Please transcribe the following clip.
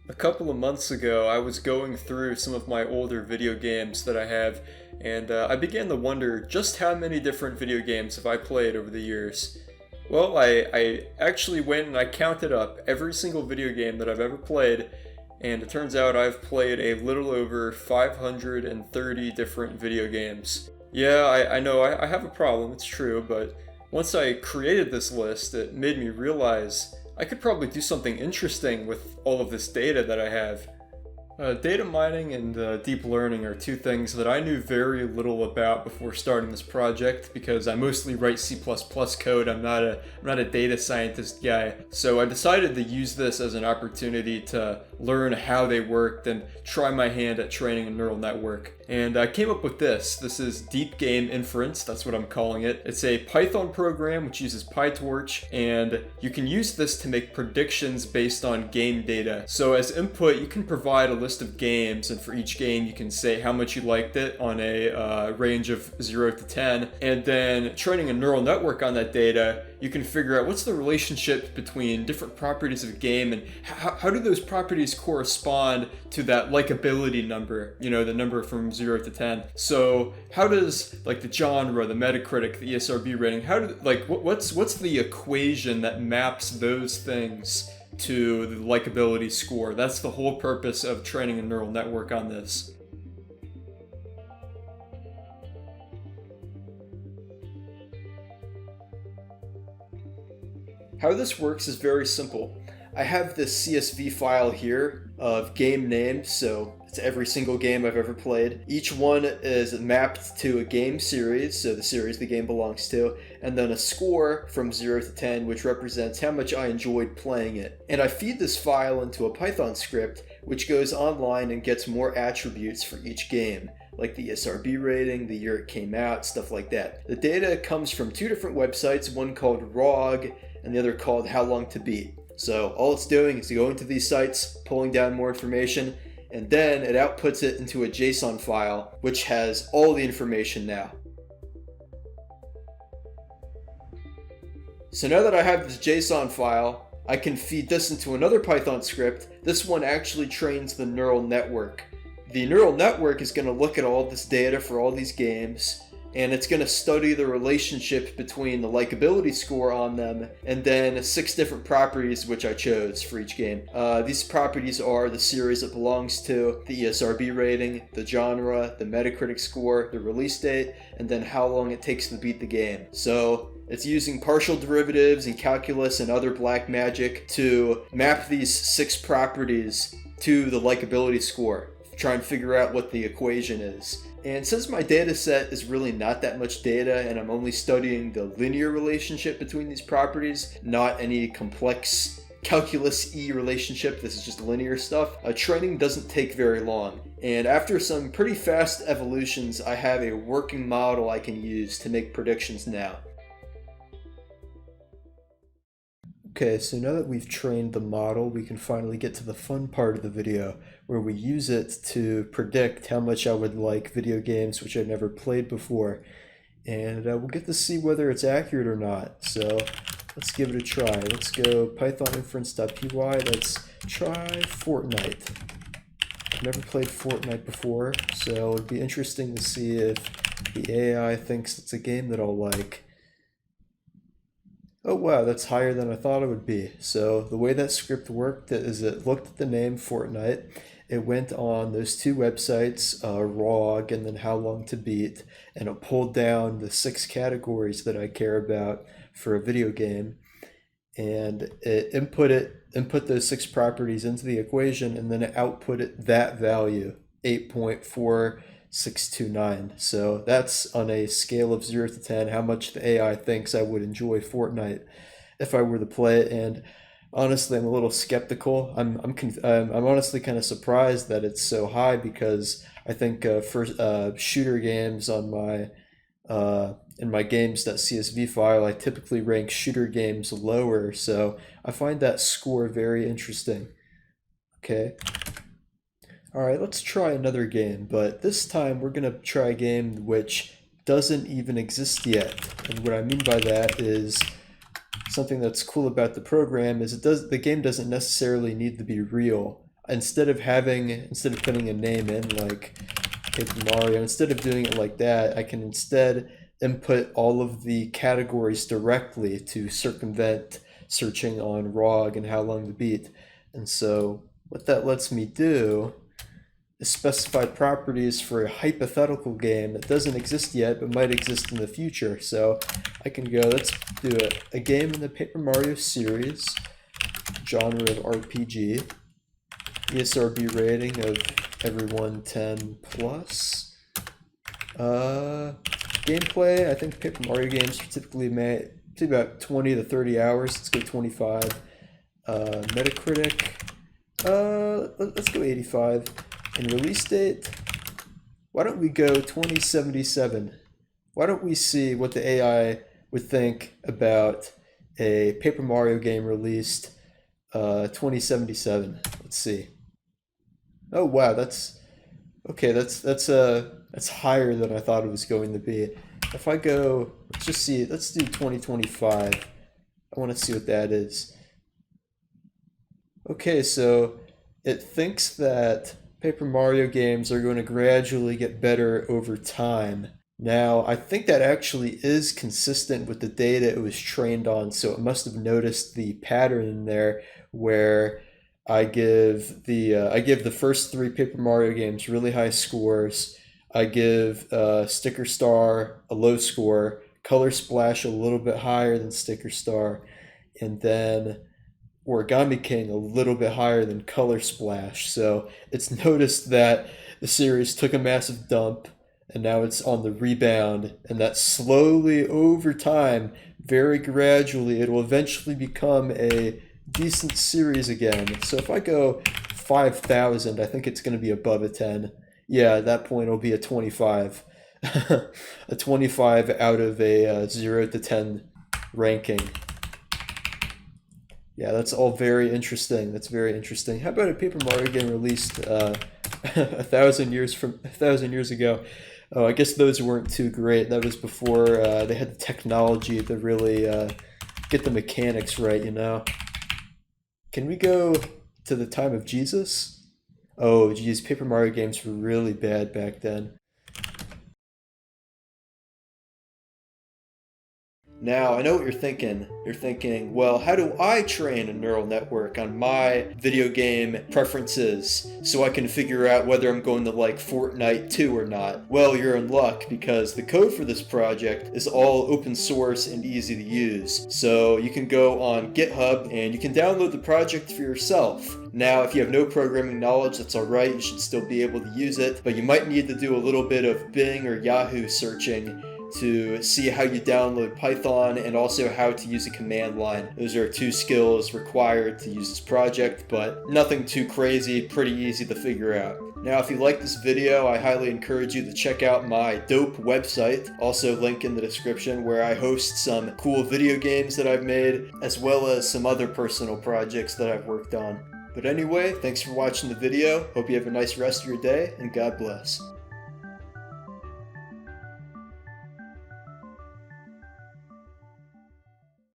A couple of months ago, I was going through some of my older video games that I have, and I began to wonder just how many different video games have I played over the years. Well, I actually went and I counted up every single video game that I've ever played, and it turns out I've played a little over 530 different video games. Yeah, I know I have a problem, it's true, but once I created this list, it made me realize I could probably do something interesting with all of this data that I have. Data mining and deep learning are two things that I knew very little about before starting this project because I mostly write C++ code. I'm not a data scientist guy. So I decided to use this as an opportunity to learn how they worked and try my hand at training a neural network. And I came up with this. This is Deep Game Inference, that's what I'm calling it. It's a Python program which uses PyTorch, and you can use this to make predictions based on game data. So as input, you can provide a list of games, and for each game you can say how much you liked it on a range of 0 to 10, and then training a neural network on that data, you can figure out what's the relationship between different properties of a game and how do those properties correspond to that likability number, the number from 0 to 10. So how does like the genre, the Metacritic, the ESRB rating, what's the equation that maps those things to the likability score? That's the whole purpose of training a neural network on this. How this works is very simple. I have this CSV file here of game names, so it's every single game I've ever played. Each one is mapped to a game series, so the series the game belongs to, and then a score from 0 to 10, which represents how much I enjoyed playing it. And I feed this file into a Python script, which goes online and gets more attributes for each game, like the ESRB rating, the year it came out, stuff like that. The data comes from two different websites, one called ROG and the other called How Long to Beat. So all it's doing is going to these sites, pulling down more information, and then it outputs it into a JSON file, which has all the information now. So now that I have this JSON file, I can feed this into another Python script. This one actually trains the neural network. The neural network is going to look at all this data for all these games, and it's going to study the relationship between the likability score on them and then 6 different properties which I chose for each game. These properties are the series it belongs to, the ESRB rating, the genre, the Metacritic score, the release date, and then how long it takes to beat the game. So it's using partial derivatives and calculus and other black magic to map these 6 properties to the likability score, try and figure out what the equation is. And since my data set is really not that much data and I'm only studying the linear relationship between these properties, not any complex calculus-y relationship, this is just linear stuff, training doesn't take very long. And after some pretty fast evolutions, I have a working model I can use to make predictions now. Okay, so now that we've trained the model, we can finally get to the fun part of the video, where we use it to predict how much I would like video games which I've never played before. And we'll get to see whether it's accurate or not. So let's give it a try. Let's go pythoninference.py. Let's try Fortnite. I've never played Fortnite before, so it'd be interesting to see if the AI thinks it's a game that I'll like. Oh wow, that's higher than I thought it would be. So the way that script worked is it looked at the name Fortnite, it went on those 2 websites, ROG and then How Long to Beat, and it pulled down the 6 categories that I care about for a video game, and it input those 6 properties into the equation, and then it outputted that value, 8.4629. So that's on a scale of 0 to 10, how much the AI thinks I would enjoy Fortnite if I were to play it. And honestly, I'm a little skeptical. I'm honestly kind of surprised that it's so high, because I think for shooter games on my in my games.csv file, I typically rank shooter games lower. So I find that score very interesting. Okay. Alright, let's try another game, but this time we're going to try a game which doesn't even exist yet. And what I mean by that is something that's cool about the program is the game doesn't necessarily need to be real. instead of putting a name in like Paper Mario, instead of doing it like that, I can instead input all of the categories directly to circumvent searching on ROG and How Long to Beat. And so what that lets me do is specify properties for a hypothetical game that doesn't exist yet but might exist in the future. So I can go, let's do a game in the Paper Mario series, genre of RPG, ESRB rating of everyone 10 plus. Gameplay, I think Paper Mario games are typically made about 20 to 30 hours. Let's go 25. Metacritic, let's go 85. And release date, why don't we go 2077? Why don't we see what the AI would think about a Paper Mario game released 2077? Let's see. Oh wow, that's okay. That's higher than I thought it was going to be. If I go, let's just see. Let's do 2025. I want to see what that is. Okay, so it thinks that Paper Mario games are going to gradually get better over time. Now, I think that actually is consistent with the data it was trained on, so it must have noticed the pattern in there where I give the first three Paper Mario games really high scores. I give Sticker Star a low score, Color Splash a little bit higher than Sticker Star, and then Origami King a little bit higher than Color Splash. So it's noticed that the series took a massive dump and now it's on the rebound, and that slowly over time, very gradually, it will eventually become a decent series again. So if I go 5,000, I think it's going to be above a 10. Yeah, at that point it'll be a 25. A 25 out of a 0 to 10 ranking. Yeah, that's all very interesting. That's very interesting. How about a Paper Mario game released 1,000 years ago? Oh, I guess those weren't too great. That was before they had the technology to really get the mechanics right, you know? Can we go to the time of Jesus? Oh, geez, Paper Mario games were really bad back then. Now, I know what you're thinking. You're thinking, well, how do I train a neural network on my video game preferences so I can figure out whether I'm going to like Fortnite 2 or not? Well, you're in luck because the code for this project is all open source and easy to use. So you can go on GitHub and you can download the project for yourself. Now, if you have no programming knowledge, that's alright, you should still be able to use it, but you might need to do a little bit of Bing or Yahoo searching to see how you download Python and also how to use a command line. Those are 2 skills required to use this project, but nothing too crazy, pretty easy to figure out. Now, if you like this video, I highly encourage you to check out my dope website, also link in the description, where I host some cool video games that I've made, as well as some other personal projects that I've worked on. But anyway, thanks for watching the video. Hope you have a nice rest of your day, and God bless.